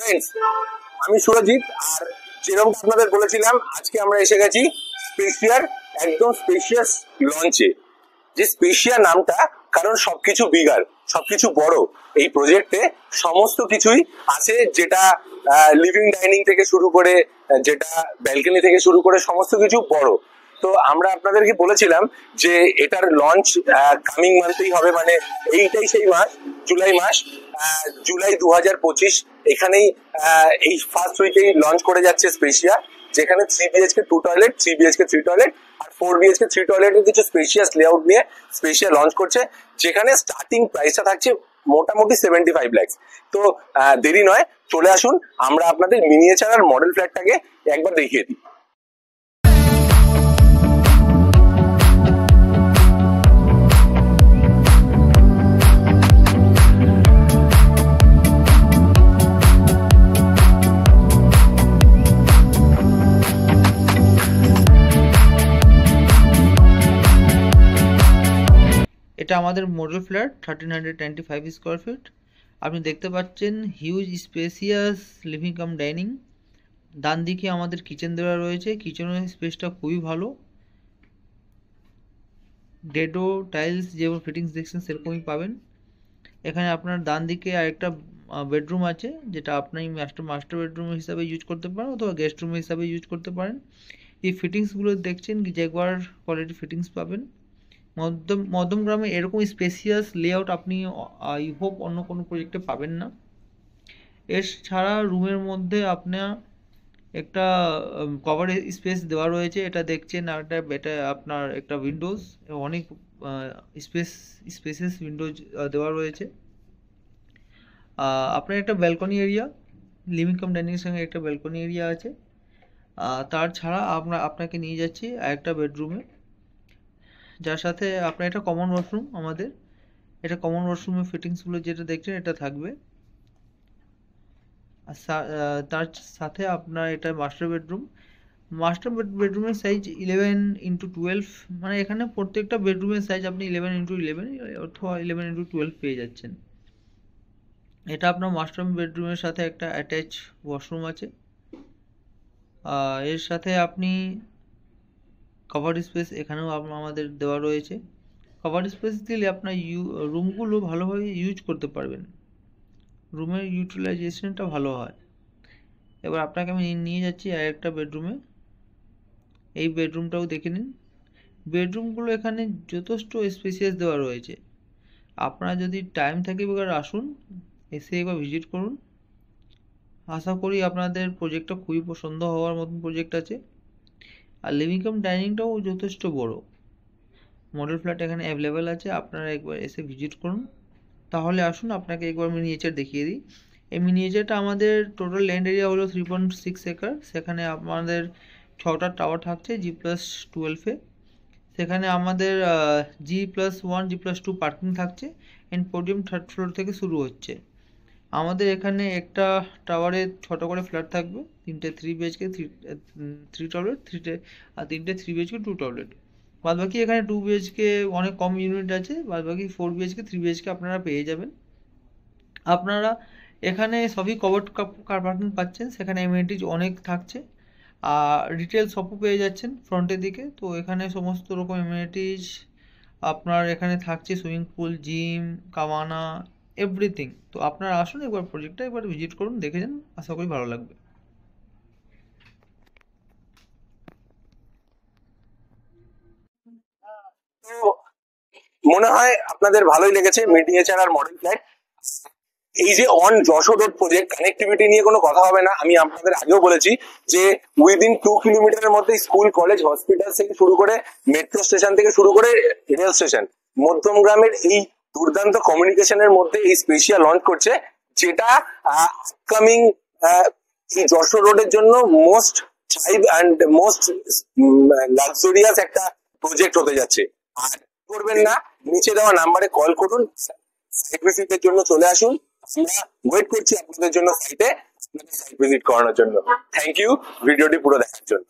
Friends, আমি সুরজিৎ, আর যেরকম আপনাদের বলেছিলাম আজকে আমরা এসে গেছি স্পেশিয়ার একদম স্পেশিয়াস লঞ্চে। যে স্পেশিয়া নামটা কারণ সবকিছু বিগার, সবকিছু বড়। এই প্রজেক্টে সমস্ত কিছুই আছে, যেটা লিভিং ডাইনিং থেকে শুরু করে, যেটা ব্যালকনি থেকে শুরু করে সমস্ত কিছু বড়। তো আমরা আপনাদেরকে বলেছিলাম যে এটার লঞ্চ কামিং মান্থেই হবে, মানে এইটাই সেই মাস, জুলাই মাস, জুলাই 2025। এখানেই এই ফার্স্ট উইকেই লঞ্চ করে যাচ্ছে স্পেশিয়া, যেখানে 3 BHK 2 টয়লেট, 3 BHK 3 টয়লেট আর 4 BHK 3 টয়লেটের কিছু স্পেশিয়াস লেআউট নিয়ে স্পেশিয়া লঞ্চ করছে, যেখানে স্টার্টিং প্রাইসটা থাকছে মোটামুটি 75 লাখ। তো দেরি নয়, চলে আসুন, আমরা আপনাদের মিনিয়েচার আর মডেল ফ্ল্যাটটাকে একবার দেখিয়ে দিই। এটা আমাদের মডেল ফ্ল্যাট 1395 স্কোয়ার ফিট। আপনি দেখতে পাচ্ছেন huge spacious living cum dining. ডান দিকে আমাদের কিচেন দেওয়া রয়েছে, কিচেনের স্পেসটা খুবই ভালো। ডেডো টাইলস যেমন ফিটিংস দেখছেন সেরকমই পাবেন। এখানে আপনার ডান দিকে আরেকটা বেডরুম আছে, যেটা আপনি মাস্টার বেডরুম হিসাবে ইউজ করতে পারেন অথবা গেস্ট রুম হিসাবে ইউজ করতে পারেন। এই ফিটিংসগুলো দেখছেন জেগুয়ার কোয়ালিটি ফিটিংস পাবেন। মধ্যমগ্রামে এরকম স্পেসিয়াস লেআউট আপনি আই হোপ অন্য কোনো প্রজেক্টে পাবেন না। এছাড়া রুমের মধ্যে আপনার একটা কভার স্পেস দেওয়া রয়েছে, এটা দেখছেন। আর এটা আপনার একটা উইন্ডোজ, অনেক স্পেসেস উইন্ডোজ দেওয়া রয়েছে। আপনার একটা ব্যালকনি এরিয়া, লিভিং কাম ডাইনিংয়ের সঙ্গে একটা ব্যালকনি এরিয়া আছে। তার ছাড়া আপনাকে নিয়ে যাচ্ছি আরেকটা বেডরুমে, যার সাথে আপনার এটা কমন ওয়াশরুম। আমাদের এটা কমন ওয়াশরুমের ফিটিংসগুলো যেটা দেখছেন এটা থাকবে। তার সাথে আপনার এটা মাস্টার বেডরুমের সাইজ 11x12, মানে এখানে প্রত্যেকটা বেডরুমের সাইজ আপনি 11x11 অথবা 11x12 পেয়ে যাচ্ছেন। এটা আপনার মাস্টার বেডরুমের সাথে একটা অ্যাটাচ ওয়াশরুম আছে। এর সাথে আপনি কভার স্পেস এখানেও আমাদের দেওয়া রয়েছে। কভার স্পেস দিলে আপনার রুমগুলো ভালোভাবে ইউজ করতে পারবেন, রুমের ইউটিলাইজেশনটা ভালো হয়। এবার আপনাকে আমি নিয়ে যাচ্ছি আরেকটা বেডরুমে। এই বেডরুমটাও দেখে নিন। বেডরুমগুলো এখানে যথেষ্ট স্পেসিয়াস দেওয়া রয়েছে। আপনারা যদি টাইম থাকে এবার আসুন, এসে একবার ভিজিট করুন। আশা করি আপনাদের প্রজেক্টটা খুবই পছন্দ হওয়ার মতন প্রজেক্ট আছে। আর লিভিং কাম ডাইনিংটাও যথেষ্ট বড়। মডেল ফ্ল্যাট এখানে অ্যাভেলেবেল আছে, আপনারা একবার এসে ভিজিট করুন। তাহলে আসুন আপনাকে একবার মিনিয়েচার দেখিয়ে দিই। এই মিনিয়েচারটা আমাদের টোটাল ল্যান্ড এরিয়া হলো 3.6 একর। সেখানে আমাদের 6টা টাওয়ার থাকছে G+12-এ। সেখানে আমাদের G+1 G+2 পার্কিং থাকছে। এন্ড পোডিয়াম 3rd ফ্লোর থেকে শুরু হচ্ছে। আমাদের এখানে একটা টাওয়ারে 6টা করে ফ্ল্যাট থাকবে, 3টে 3 BHK 3 টয়লেট, 3টে 3 BHK 2 টয়লেট। বাদবাকি এখানে 2 BHK অনেক কম ইউনিট আছে, বাদবাকি 4 BHK 3 BHK আপনারা পেয়ে যাবেন। আপনারা এখানে সবই কভার্ড কার পার্কিং পাচ্ছেন, সেখানে এমিনিটিজ অনেক থাকছে। আর রিটেল শপও পেয়ে যাচ্ছেন ফ্রন্টের দিকে। তো এখানে সমস্ত রকম এমিনিটিজ আপনার এখানে থাকছে, সুইমিং পুল, জিম, কামানা, এভরিথিং। তো আপনারা আসুন একবার প্রজেক্টটা একবার ভিজিট করুন, দেখে যান, আশা করি ভালো লাগবে। মনে হয় আপনাদের ভালোই লেগেছে মিনিয়েচার আর মডেল ফ্ল্যাট। এই যে on Jessore road project, connectivity নিয়ে কোনো কথা হবে না। আমি আপনাদের আগেও বলেছি যে উইদিন 2 কিলোমিটারের মধ্যে স্কুল, কলেজ, হসপিটাল থেকে শুরু করে মেট্রো স্টেশন থেকে শুরু করে রেল স্টেশন, মধ্যমগ্রামের এই দুর্দান্ত কমিউনিকেশনের মধ্যে এই স্পেশিয়া লঞ্চ করছে, যেটা আপকামিং এই যশোর রোডের জন্য মোস্ট চাইব অ্যান্ড মোস্ট লাক্সারিয়াস একটা প্রজেক্ট হতে যাচ্ছে। আর করবেন না, নিচে দেওয়া নাম্বারে কল করুন, সাইট ভিজিটের জন্য চলে আসুন। আমরা ওয়েট করছি আপনাদের জন্য সাইটে, সাইট ভিজিট করানোর জন্য। থ্যাংক ইউ ভিডিওটি পুরো দেখার জন্য।